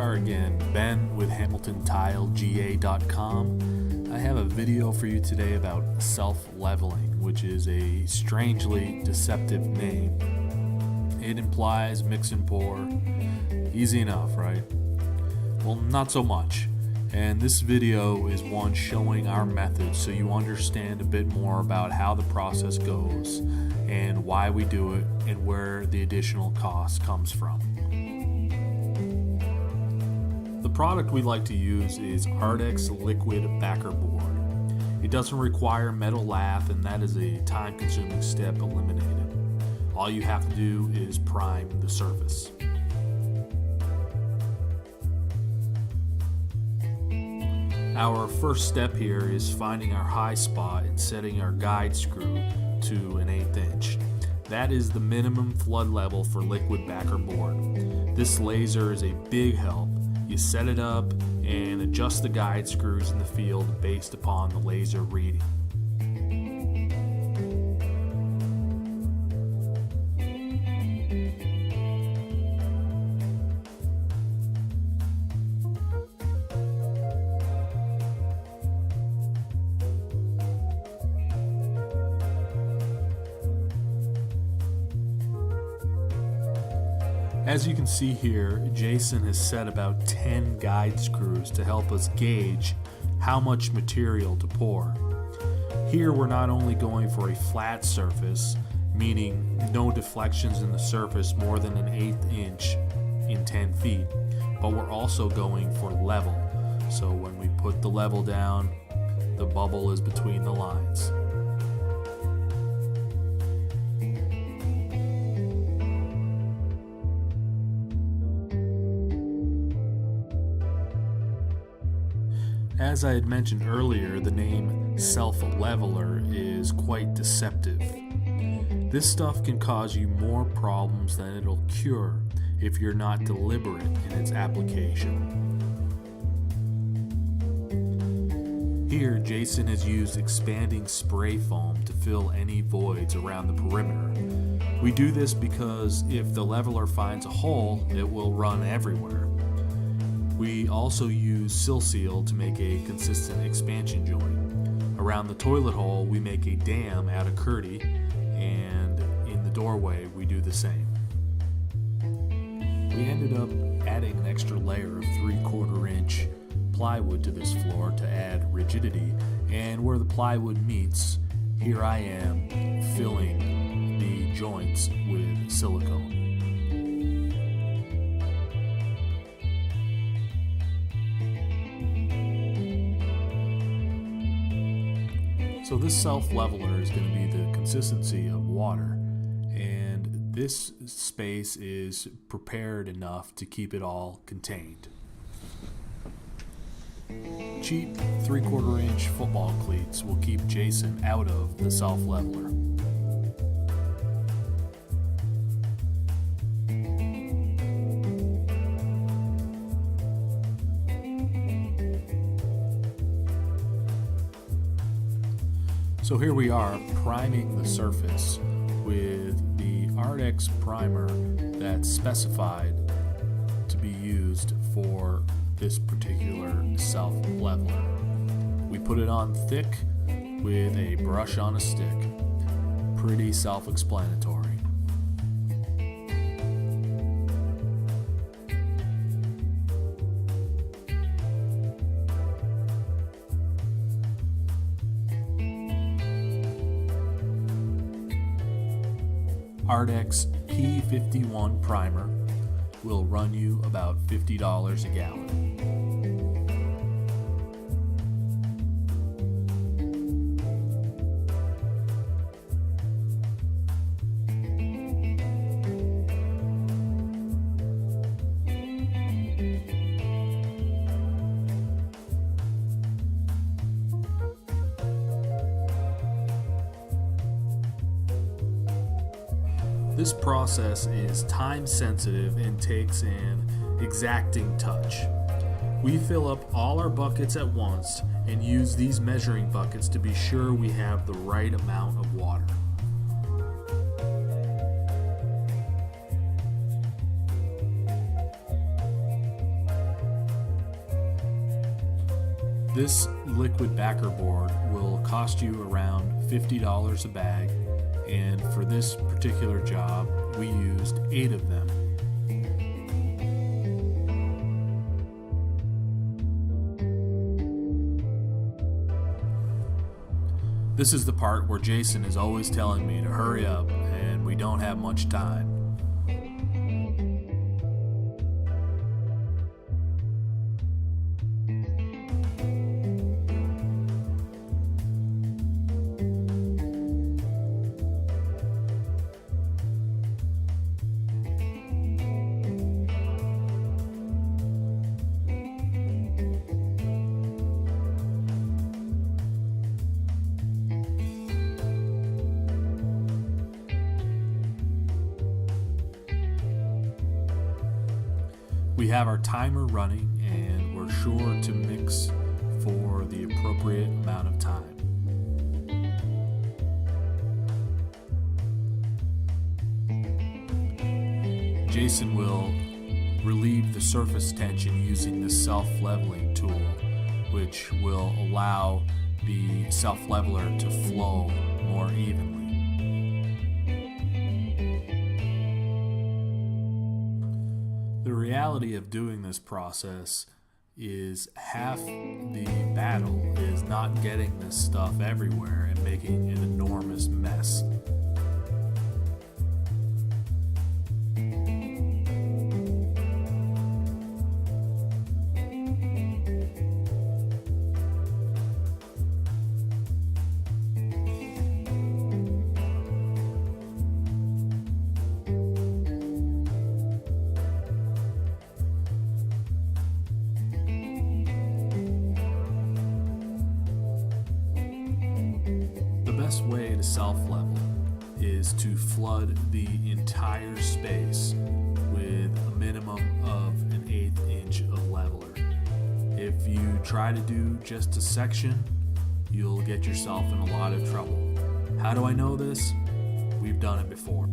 are again, Ben with HamiltonTileGA.com. I have a video for you today about self-leveling, which is a strangely deceptive name. It implies mix and pour. Easy enough, right? Well, not so much. And this video is one showing our method so you understand a bit more about how the process goes and why we do it and where the additional cost comes from. The product we like to use is Ardex Liquid backer board. It doesn't require metal lath, and that is a time-consuming step eliminated. All you have to do is prime the surface. Our first step here is finding our high spot and setting our guide screw to an 1/8 inch. That is the minimum flood level for liquid backer board. This laser is a big help. You set it up and adjust the guide screws in the field based upon the laser reading. As you can see here, Jason has set about 10 guide screws to help us gauge how much material to pour. Here we're not only going for a flat surface, meaning no deflections in the surface more than an 1/8 inch in 10 feet, but we're also going for level. So when we put the level down, the bubble is between the lines. As I had mentioned earlier, the name self-leveler is quite deceptive. This stuff can cause you more problems than it'll cure if you're not deliberate in its application. Here, Jason has used expanding spray foam to fill any voids around the perimeter. We do this because if the leveler finds a hole, it will run everywhere. We also use sill seal to make a consistent expansion joint. Around the toilet hole, we make a dam out of curdy, and in the doorway, we do the same. We ended up adding an extra layer of 3/4 inch plywood to this floor to add rigidity, and where the plywood meets, here I am filling the joints with silicone. So this self-leveler is going to be the consistency of water, and this space is prepared enough to keep it all contained. Cheap 3/4 inch football cleats will keep Jason out of the self-leveler. So here we are priming the surface with the Ardex primer that's specified to be used for this particular self-leveler. We put it on thick with a brush on a stick. Pretty self-explanatory. Ardex P51 primer will run you about $50 a gallon. This process is time sensitive and takes an exacting touch. We fill up all our buckets at once and use these measuring buckets to be sure we have the right amount of water. This liquid backer board will cost you around $50 a bag, and for this particular job, we used 8 of them. This is the part where Jason is always telling me to hurry up, and we don't have much time. We have our timer running, and we're sure to mix for the appropriate amount of time. Jason will relieve the surface tension using the self-leveling tool, which will allow the self-leveler to flow more evenly. The reality of doing this process is half the battle is not getting this stuff everywhere and making an enormous mess. The best way to self-level is to flood the entire space with a minimum of an 1/8 inch of leveler. If you try to do just a section, you'll get yourself in a lot of trouble. How do I know this? We've done it before.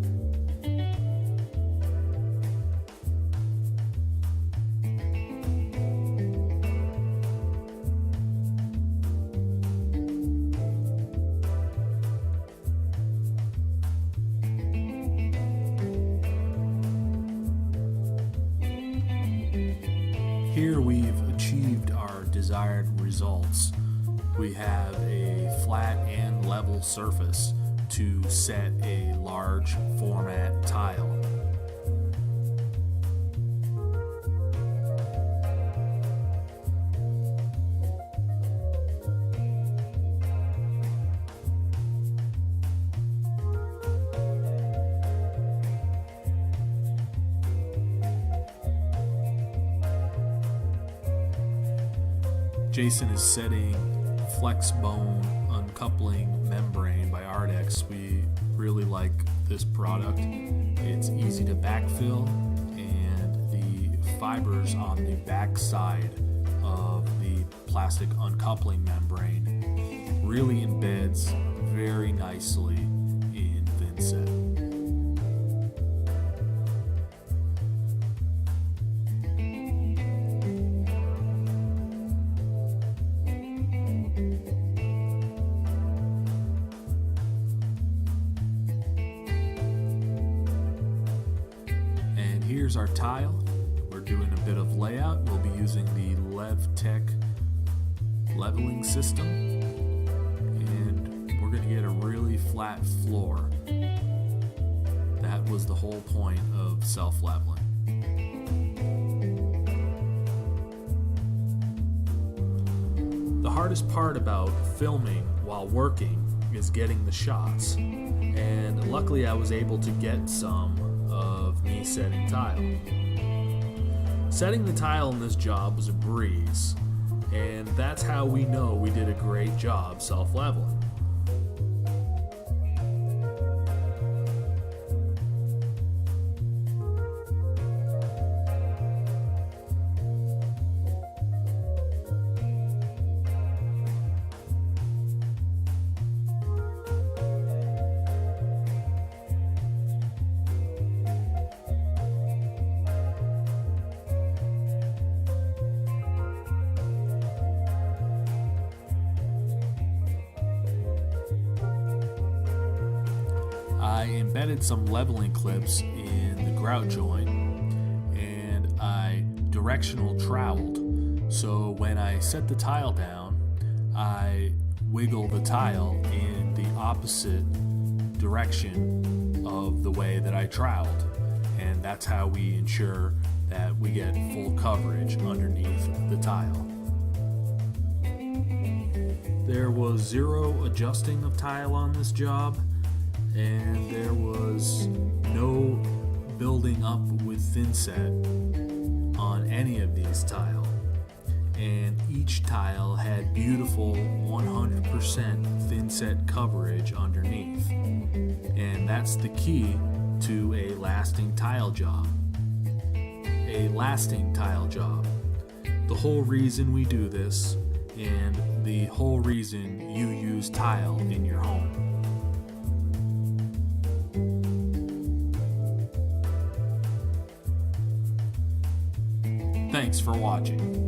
Here we've achieved our desired results. We have a flat and level surface to set a large format tile. Jason is setting flex bone uncoupling membrane by Ardex. We really like this product. It's easy to backfill, and the fibers on the back side of the plastic uncoupling membrane really embeds very nicely in thinset. Here's our tile. We're doing a bit of layout. We'll be using the LevTech leveling system, and we're going to get a really flat floor. That was the whole point of self-leveling. The hardest part about filming while working is getting the shots, and luckily I was able to get some of me setting tile. Setting the tile in this job was a breeze, and that's how we know we did a great job self-leveling. I embedded some leveling clips in the grout joint, and I directional troweled. So when I set the tile down, I wiggle the tile in the opposite direction of the way that I troweled. And that's how we ensure that we get full coverage underneath the tile. There was zero adjusting of tile on this job, and there was no building up with thinset on any of these tile. And each tile had beautiful 100% thinset coverage underneath. And that's the key to a lasting tile job. A lasting tile job. The whole reason we do this, and the whole reason you use tile in your home. Thanks for watching.